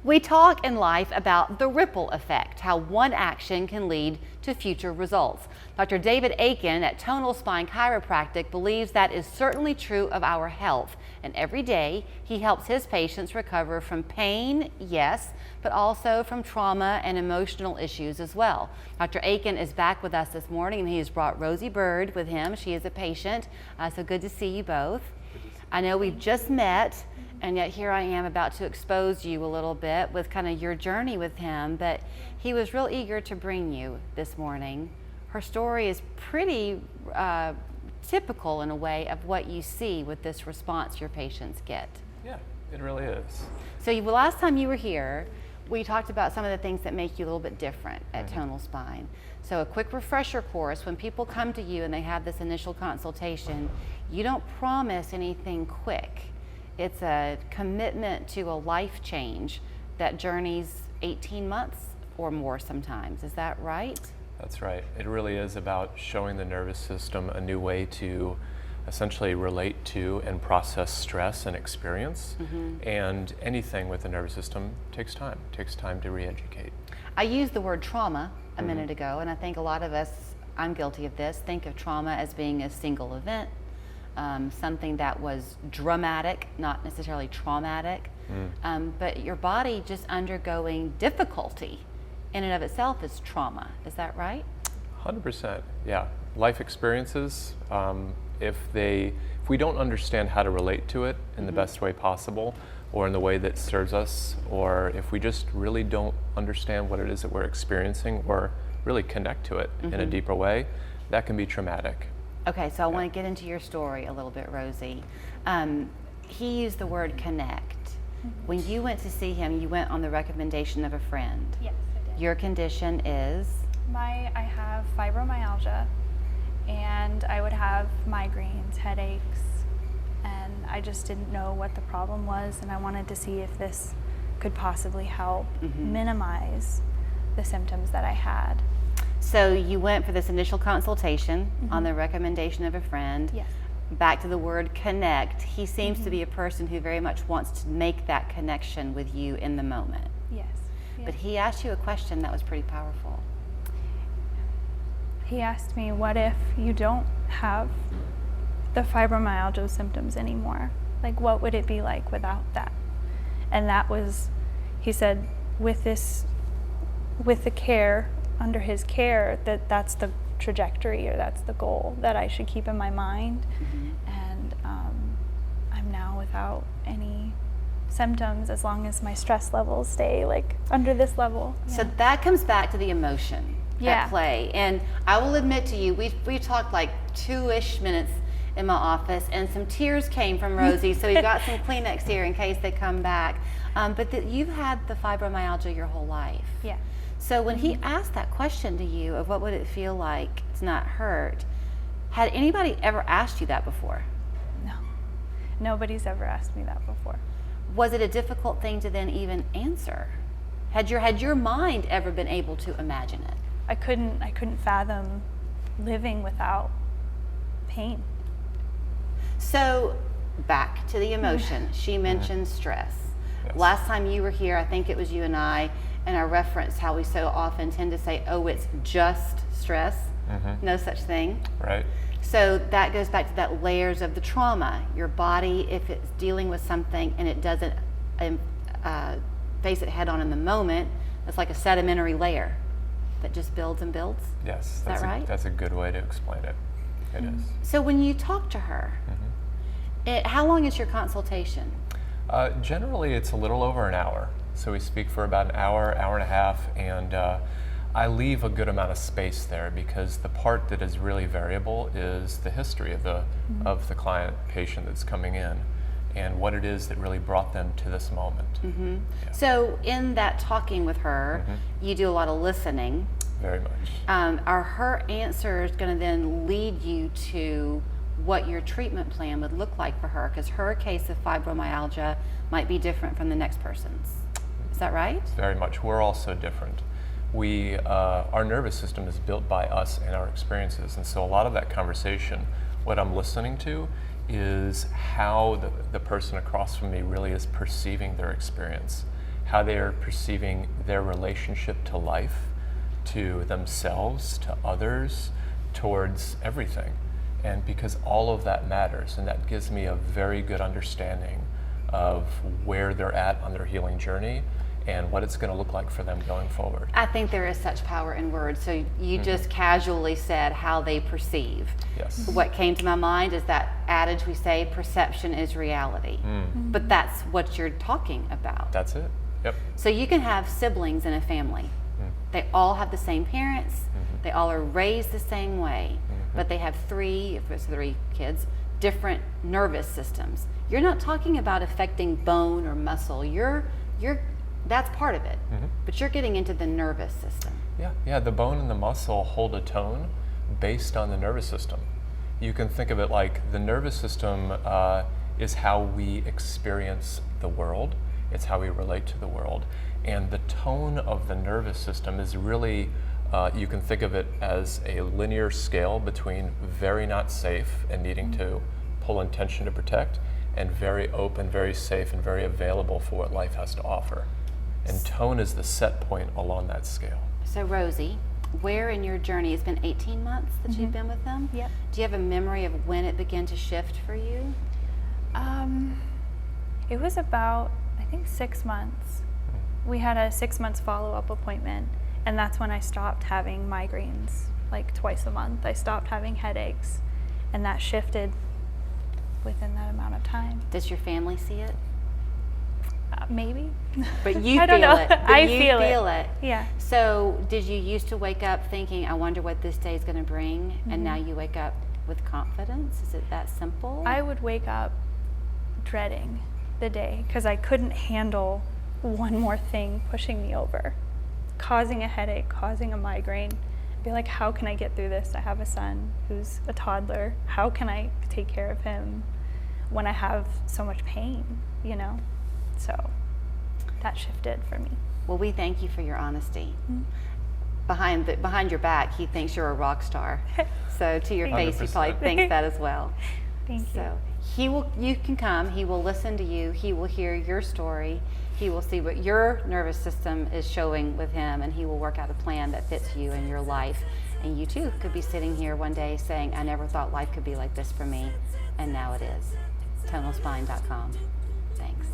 We talk in life about the ripple effect, how one action can lead to future results. Dr. David Aitken at TonalSpine Chiropractic believes that is certainly true of our health. And every day, he helps his patients recover from pain, yes, but also from trauma and emotional issues as well. Dr. Aitken is back with us this morning, and he has brought Rosie Bird with him. She is a patient, so good to see you both. I know we've just met, and yet here I am about to expose you a little bit with kind of your journey with him, but he was real eager to bring you this morning. Her story is pretty typical in a way of what you see with this response your patients get. Yeah, it really is. So last time you were here, we talked about some of the things that make you a little bit different at TonalSpine. So a quick refresher course, when people come to you and they have this initial consultation, you don't promise anything quick. It's a commitment to a life change that journeys 18 months or more sometimes. Is that right? That's right. It really is about showing the nervous system a new way to essentially relate to and process stress and experience. And anything with the nervous system takes time. It takes time to re-educate. I used the word trauma a minute ago, and I think a lot of us, I'm guilty of this, think of trauma as being a single event. Something that was dramatic, not necessarily traumatic, but your body just undergoing difficulty in and of itself is trauma. Is that right? 100%, yeah. Life experiences, if we don't understand how to relate to it in the best way possible, or in the way that serves us, or if we just really don't understand what it is that we're experiencing or really connect to it in a deeper way, that can be traumatic. Okay, so I want to get into your story a little bit, Rosie. He used the word connect. When you went to see him, you went on the recommendation of a friend. Yes, I did. Your condition is? I have fibromyalgia, and I would have migraines, headaches, and I just didn't know what the problem was, and I wanted to see if this could possibly help minimize the symptoms that I had. So you went for this initial consultation on the recommendation of a friend. Yes. Back to the word connect. He seems to be a person who very much wants to make that connection with you in the moment. Yes. But he asked you a question that was pretty powerful. He asked me, what if you don't have the fibromyalgia symptoms anymore? Like, what would it be like without that? And that was, he said, with the care, under his care, that's the trajectory, or that's the goal that I should keep in my mind. And I'm now without any symptoms as long as my stress levels stay like under this level. So that comes back to the emotion at play. And I will admit to you, we talked like 2-ish minutes in my office, and some tears came from Rosie, so we've got some Kleenex here in case they come back. But you've had the fibromyalgia your whole life. Yeah. So when he asked that question to you of what would it feel like to not hurt, had anybody ever asked you that before? No. Nobody's ever asked me that before. Was it a difficult thing to then even answer? Had your mind ever been able to imagine it? I couldn't fathom living without pain. So back to the emotion. She mentioned stress. Yes. Last time you were here, I think it was you and I referenced how we so often tend to say, oh, it's just stress. No such thing. Right. So that goes back to that layers of the trauma. Your body, if it's dealing with something and it doesn't face it head on in the moment, it's like a sedimentary layer that just builds and builds. Yes. Is that right? That's a good way to explain it. It is. So when you talk to her, how long is your consultation? Generally, it's a little over an hour. So we speak for about an hour, hour and a half, and I leave a good amount of space there because the part that is really variable is the history of the client, patient that's coming in, and what it is that really brought them to this moment. Yeah. So in that talking with her, you do a lot of listening. Very much. Are her answers going to then lead you to what your treatment plan would look like for her? Because her case of fibromyalgia might be different from the next person's. Is that right? Very much. We're all so different. Our nervous system is built by us and our experiences, and so a lot of that conversation, what I'm listening to is how the person across from me really is perceiving their experience, how they are perceiving their relationship to life, to themselves, to others, towards everything. And because all of that matters, and that gives me a very good understanding of where they're at on their healing journey and what it's going to look like for them going forward. I think there is such power in words. So you just casually said how they perceive. Yes. What came to my mind is that adage we say, perception is reality. But that's what you're talking about. That's it. Yep. So you can have siblings in a family. They all have the same parents. They all are raised the same way, but they have three kids, different nervous systems. You're not talking about affecting bone or muscle. That's part of it, but you're getting into the nervous system. Yeah, the bone and the muscle hold a tone based on the nervous system. You can think of it like the nervous system is how we experience the world. It's how we relate to the world. And the tone of the nervous system is really, you can think of it as a linear scale between very not safe and needing to pull intention to protect, and very open, very safe, and very available for what life has to offer. And tone is the set point along that scale. So Rosie, where in your journey, it's been 18 months that you've been with them? Yep. Do you have a memory of when it began to shift for you? It was about, I think, 6 months. We had a 6 months follow-up appointment, and that's when I stopped having migraines, like twice a month. I stopped having headaches, and that shifted within that amount of time. Does your family see it? Maybe. But you I don't feel know. it. But I you feel it. Yeah. So did you used to wake up thinking, I wonder what this day is going to bring, and now you wake up with confidence? Is it that simple? I would wake up dreading the day because I couldn't handle one more thing pushing me over, causing a headache, causing a migraine. I'd be like, how can I get through this? I have a son who's a toddler. How can I take care of him when I have so much pain, you know? So that shifted for me. Well, we thank you for your honesty. Behind your back, he thinks you're a rock star. So to your face, he probably 100%. thinks that as well. Thank you. So you can come, he will listen to you, he will hear your story, he will see what your nervous system is showing with him, and he will work out a plan that fits you and your life. And you too could be sitting here one day saying, I never thought life could be like this for me, and now it is. TonalSpine.com. Thanks.